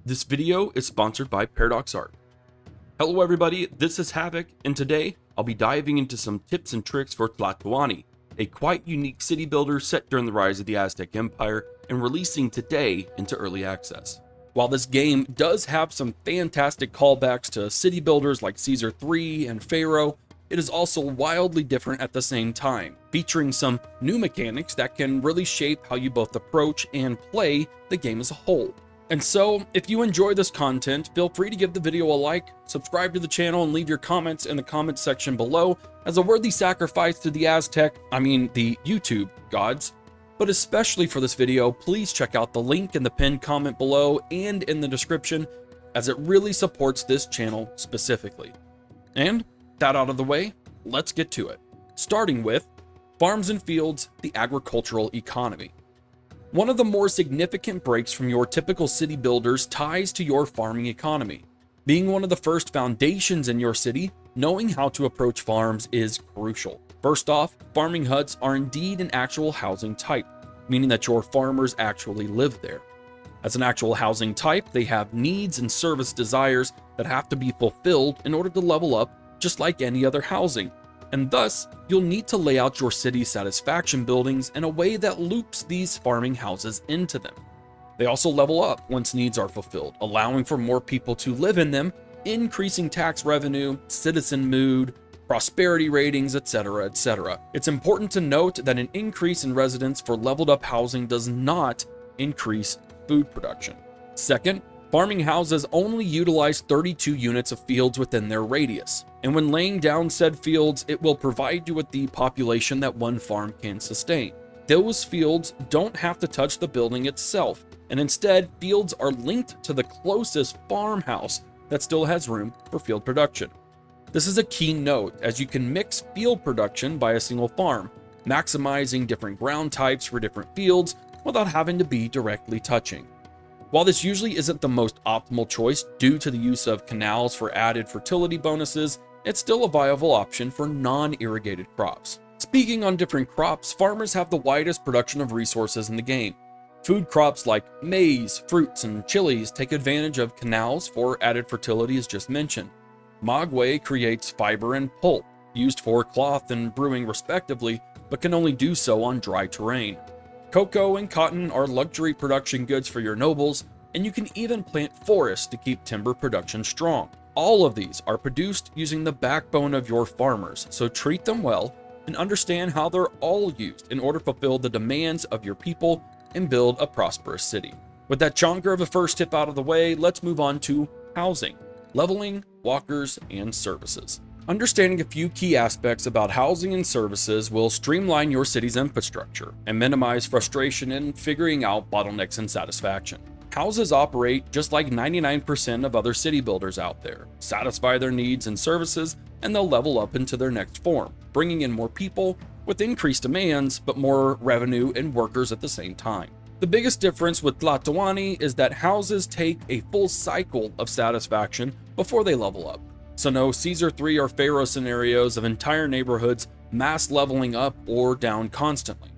This video is sponsored by Paradox Art. Hello everybody, this is Havoc, and today I'll be diving into some tips and tricks for Tlatoani, a quite unique city builder set during the rise of the Aztec Empire and releasing today into early access. While this game does have some fantastic callbacks to city builders like Caesar 3 and Pharaoh, it is also wildly different at the same time, featuring some new mechanics that can really shape how you both approach and play the game as a whole. And so, if you enjoy this content, feel free to give the video a like, subscribe to the channel, and leave your comments in the comments section below as a worthy sacrifice to the the YouTube gods. But especially for this video, please check out the link in the pinned comment below and in the description, as it really supports this channel specifically. And that out of the way, let's get to it. Starting with farms and fields, the agricultural economy. One of the more significant breaks from your typical city builders ties to your farming economy. Being one of the first foundations in your city, knowing how to approach farms is crucial. First off, farming huts are indeed an actual housing type, meaning that your farmers actually live there. As an actual housing type, they have needs and service desires that have to be fulfilled in order to level up, just like any other housing. And thus, you'll need to lay out your city's satisfaction buildings in a way that loops these farming houses into them. They also level up once needs are fulfilled, allowing for more people to live in them, increasing tax revenue, citizen mood, prosperity ratings, etc., etc. It's important to note that an increase in residents for leveled up housing does not increase food production. Second, farming houses only utilize 32 units of fields within their radius, and when laying down said fields, it will provide you with the population that one farm can sustain. Those fields don't have to touch the building itself, and instead, fields are linked to the closest farmhouse that still has room for field production. This is a key note, as you can mix field production by a single farm, maximizing different ground types for different fields without having to be directly touching. While this usually isn't the most optimal choice due to the use of canals for added fertility bonuses, it's still a viable option for non-irrigated crops. Speaking on different crops, farmers have the widest production of resources in the game. Food crops like maize, fruits, and chilies take advantage of canals for added fertility as just mentioned. Maguey creates fiber and pulp, used for cloth and brewing respectively, but can only do so on dry terrain. Cocoa and cotton are luxury production goods for your nobles, and you can even plant forests to keep timber production strong. All of these are produced using the backbone of your farmers, so treat them well and understand how they're all used in order to fulfill the demands of your people and build a prosperous city. With that chonker of a first tip out of the way, let's move on to housing, leveling, walkers, and services. Understanding a few key aspects about housing and services will streamline your city's infrastructure and minimize frustration in figuring out bottlenecks and satisfaction. Houses operate just like 99% of other city builders out there, satisfy their needs and services, and they'll level up into their next form, bringing in more people with increased demands, but more revenue and workers at the same time. The biggest difference with Tlatoani is that houses take a full cycle of satisfaction before they level up. So no Caesar 3 or Pharaoh scenarios of entire neighborhoods mass leveling up or down constantly.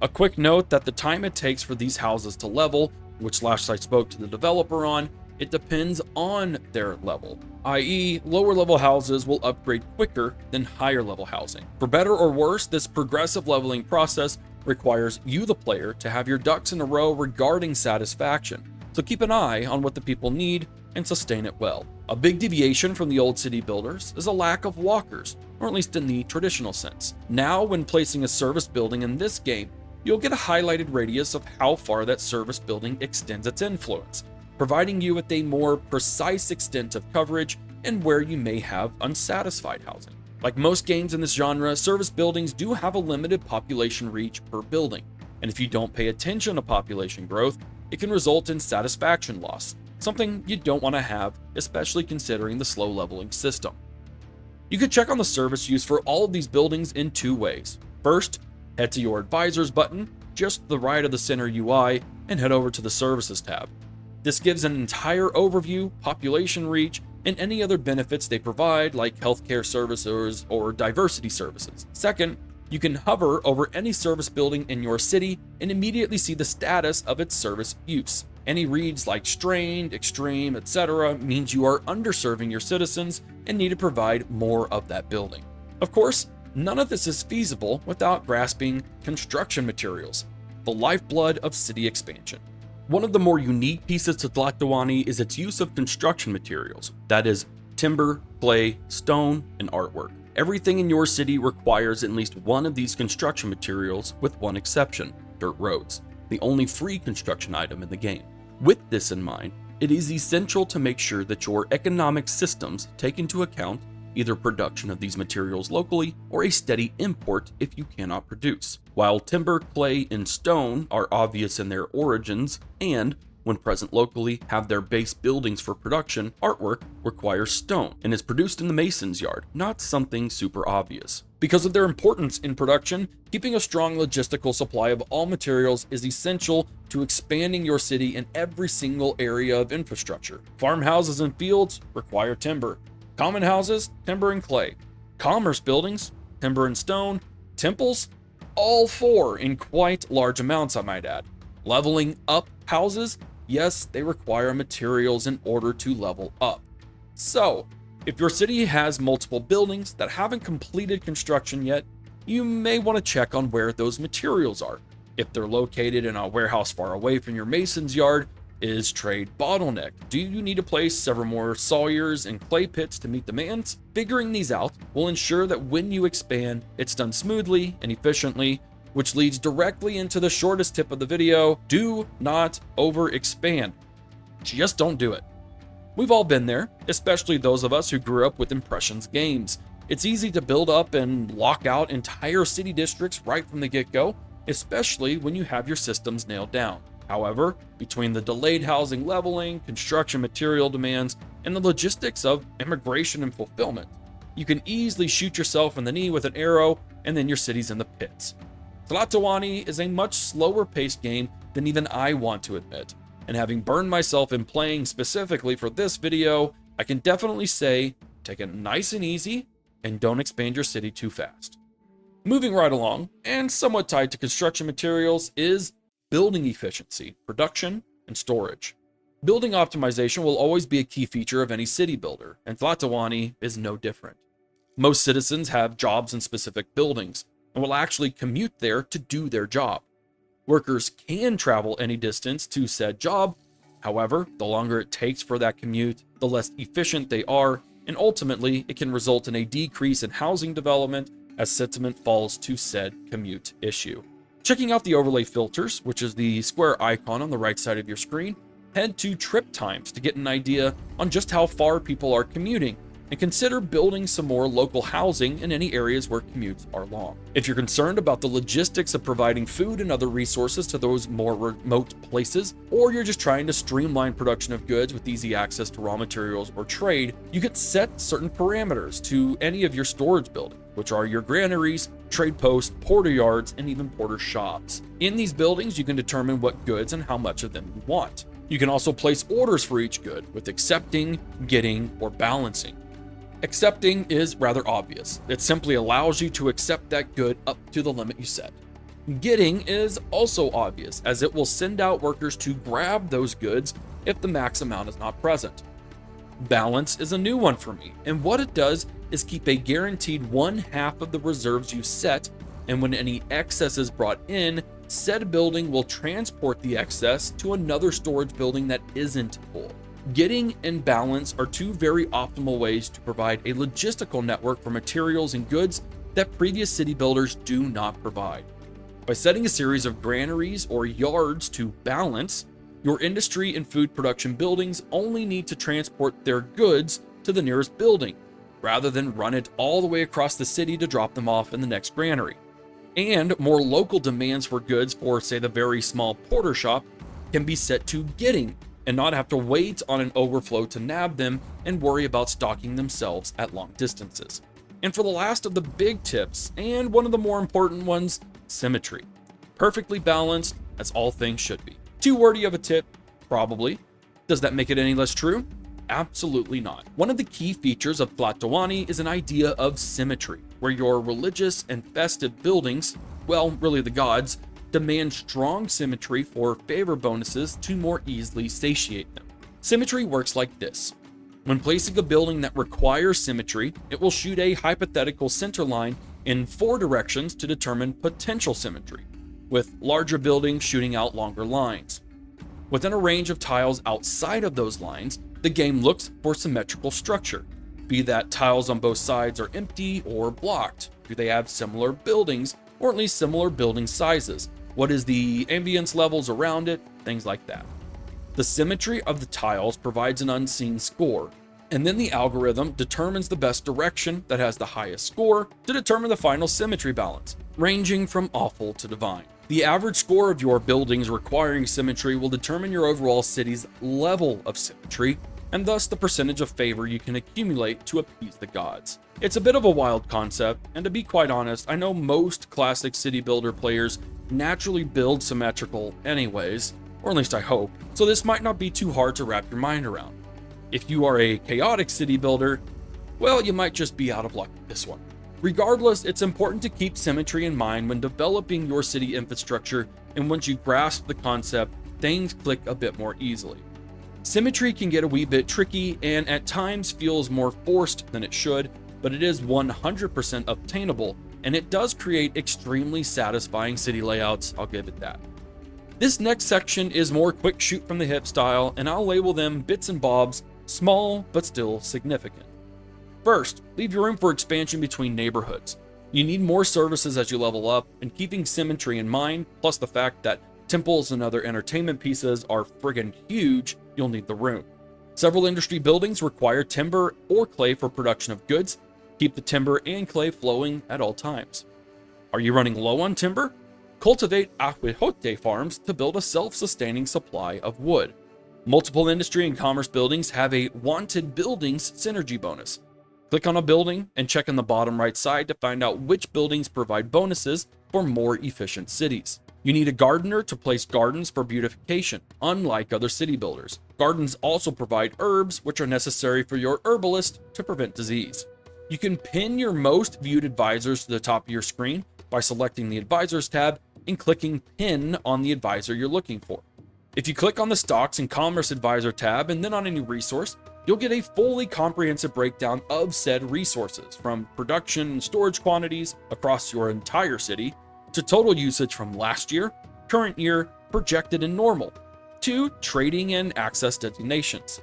A quick note that the time it takes for these houses to level, which last I spoke to the developer on, it depends on their level, i.e. lower level houses will upgrade quicker than higher level housing. For better or worse, this progressive leveling process requires you, the player, to have your ducks in a row regarding satisfaction. So keep an eye on what the people need and sustain it well. A big deviation from the old city builders is a lack of walkers, or at least in the traditional sense. Now, when placing a service building in this game, you'll get a highlighted radius of how far that service building extends its influence, providing you with a more precise extent of coverage and where you may have unsatisfied housing. Like most games in this genre, service buildings do have a limited population reach per building, and if you don't pay attention to population growth, it can result in satisfaction loss, something you don't want to have, especially considering the slow leveling system. You could check on the service use for all of these buildings in two ways. First, head to your advisors button, just to the right of the center UI, and head over to the services tab. This gives an entire overview, population reach, and any other benefits they provide like healthcare services or diversity services. Second, you can hover over any service building in your city and immediately see the status of its service use. Any reads like strained, extreme, etc. means you are underserving your citizens and need to provide more of that building. Of course, none of this is feasible without grasping construction materials, the lifeblood of city expansion. One of the more unique pieces to Tlatoani is its use of construction materials, that is, timber, clay, stone, and artwork. Everything in your city requires at least one of these construction materials, with one exception: dirt roads, the only free construction item in the game. With this in mind, it is essential to make sure that your economic systems take into account either production of these materials locally or a steady import if you cannot produce. While timber, clay, and stone are obvious in their origins and, when present locally, have their base buildings for production, artwork requires stone and is produced in the mason's yard, not something super obvious. Because of their importance in production, keeping a strong logistical supply of all materials is essential to expanding your city in every single area of infrastructure. Farmhouses and fields require timber. Common houses, timber and clay. Commerce buildings, timber and stone. Temples, all four in quite large amounts, I might add. Leveling up houses, yes, they require materials in order to level up. So, if your city has multiple buildings that haven't completed construction yet, you may want to check on where those materials are. If they're located in a warehouse far away from your mason's yard, is trade bottleneck? Do you need to place several more sawyers and clay pits to meet demands? Figuring these out will ensure that when you expand, it's done smoothly and efficiently, which leads directly into the shortest tip of the video: do not overexpand. Just don't do it. We've all been there, especially those of us who grew up with Impressions games. It's easy to build up and lock out entire city districts right from the get-go, especially when you have your systems nailed down. However, between the delayed housing leveling, construction material demands, and the logistics of immigration and fulfillment, you can easily shoot yourself in the knee with an arrow, and then your city's in the pits. Tlatoani is a much slower paced game than even I want to admit, and having burned myself in playing specifically for this video, I can definitely say, take it nice and easy, and don't expand your city too fast. Moving right along, and somewhat tied to construction materials, is building efficiency, production, and storage. Building optimization will always be a key feature of any city builder, and Tlatoani is no different. Most citizens have jobs in specific buildings, and will actually commute there to do their job. Workers can travel any distance to said job. However, the longer it takes for that commute, the less efficient they are, and ultimately it can result in a decrease in housing development as sentiment falls to said commute issue. Checking out the overlay filters, which is the square icon on the right side of your screen, head to trip times to get an idea on just how far people are commuting, and consider building some more local housing in any areas where commutes are long. If you're concerned about the logistics of providing food and other resources to those more remote places, or you're just trying to streamline production of goods with easy access to raw materials or trade, you can set certain parameters to any of your storage buildings, which are your granaries, trade posts, porter yards, and even porter shops. In these buildings, you can determine what goods and how much of them you want. You can also place orders for each good with accepting, getting, or balancing. Accepting is rather obvious. It simply allows you to accept that good up to the limit you set. Getting is also obvious, as it will send out workers to grab those goods if the max amount is not present. Balance is a new one for me, and what it does is keep a guaranteed 1/2 of the reserves you set, and when any excess is brought in, said building will transport the excess to another storage building that isn't full. Getting and balance are two very optimal ways to provide a logistical network for materials and goods that previous city builders do not provide. By setting a series of granaries or yards to balance, your industry and food production buildings only need to transport their goods to the nearest building, rather than run it all the way across the city to drop them off in the next granary. And more local demands for goods for, say, the very small porter shop can be set to getting, and not have to wait on an overflow to nab them and worry about stocking themselves at long distances. And for the last of the big tips, and one of the more important ones, symmetry. Perfectly balanced, as all things should be. Too wordy of a tip? Probably. Does that make it any less true? Absolutely not. One of the key features of Tlatoani is an idea of symmetry, where your religious and festive buildings, well, really the gods, demand strong symmetry for favor bonuses to more easily satiate them. Symmetry works like this. When placing a building that requires symmetry, it will shoot a hypothetical center line in 4 directions to determine potential symmetry, with larger buildings shooting out longer lines. Within a range of tiles outside of those lines, the game looks for symmetrical structure, be that tiles on both sides are empty or blocked. Do they have similar buildings, or at least similar building sizes? What is the ambience levels around it? Things like that. The symmetry of the tiles provides an unseen score, and then the algorithm determines the best direction that has the highest score to determine the final symmetry balance, ranging from awful to divine. The average score of your buildings requiring symmetry will determine your overall city's level of symmetry, and thus the percentage of favor you can accumulate to appease the gods. It's a bit of a wild concept, and to be quite honest, I know most classic city builder players naturally build symmetrical anyways, or at least I hope, so this might not be too hard to wrap your mind around. If you are a chaotic city builder, well, you might just be out of luck with this one. Regardless, it's important to keep symmetry in mind when developing your city infrastructure, and once you grasp the concept, things click a bit more easily. Symmetry can get a wee bit tricky and at times feels more forced than it should, but it is 100% obtainable, and it does create extremely satisfying city layouts, I'll give it that. This next section is more quick shoot from the hip style, and I'll label them bits and bobs, small but still significant. First, leave your room for expansion between neighborhoods. You need more services as you level up, and keeping symmetry in mind, plus the fact that temples and other entertainment pieces are friggin' huge, you'll need the room. Several industry buildings require timber or clay for production of goods. Keep the timber and clay flowing at all times. Are you running low on timber? Cultivate HForHavoc farms to build a self-sustaining supply of wood. Multiple industry and commerce buildings have a wanted buildings synergy bonus. Click on a building and check on the bottom right side to find out which buildings provide bonuses for more efficient cities. You need a gardener to place gardens for beautification, unlike other city builders. Gardens also provide herbs, which are necessary for your herbalist to prevent disease. You can pin your most viewed advisors to the top of your screen by selecting the Advisors tab and clicking Pin on the advisor you're looking for. If you click on the Stocks and Commerce Advisor tab and then on any resource, you'll get a fully comprehensive breakdown of said resources, from production and storage quantities across your entire city, to total usage from last year, current year, projected and normal, to trading and access designations.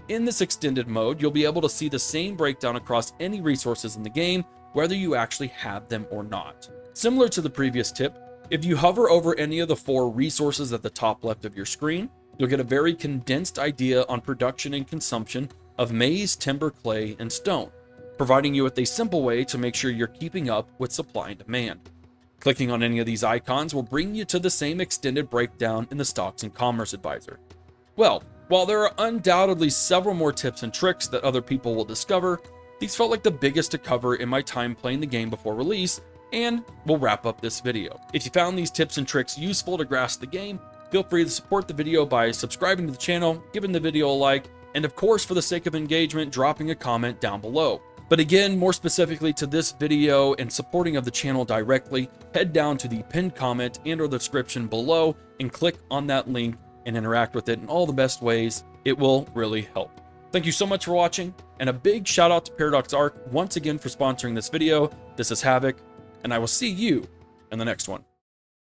In this extended mode, you'll be able to see the same breakdown across any resources in the game, whether you actually have them or not. Similar to the previous tip, if you hover over any of the 4 resources at the top left of your screen, you'll get a very condensed idea on production and consumption of maize, timber, clay, and stone, providing you with a simple way to make sure you're keeping up with supply and demand. Clicking on any of these icons will bring you to the same extended breakdown in the Stocks and Commerce Advisor. Well, while there are undoubtedly several more tips and tricks that other people will discover, these felt like the biggest to cover in my time playing the game before release, and we'll wrap up this video. If you found these tips and tricks useful to grasp the game, feel free to support the video by subscribing to the channel, giving the video a like, and of course, for the sake of engagement, dropping a comment down below. But again, more specifically to this video and supporting of the channel directly, head down to the pinned comment and or the description below and click on that link and interact with it in all the best ways. It will really help. Thank you so much for watching, and a big shout out to Paradox Arc once again for sponsoring this video. This is Havoc, and I will see you in the next one.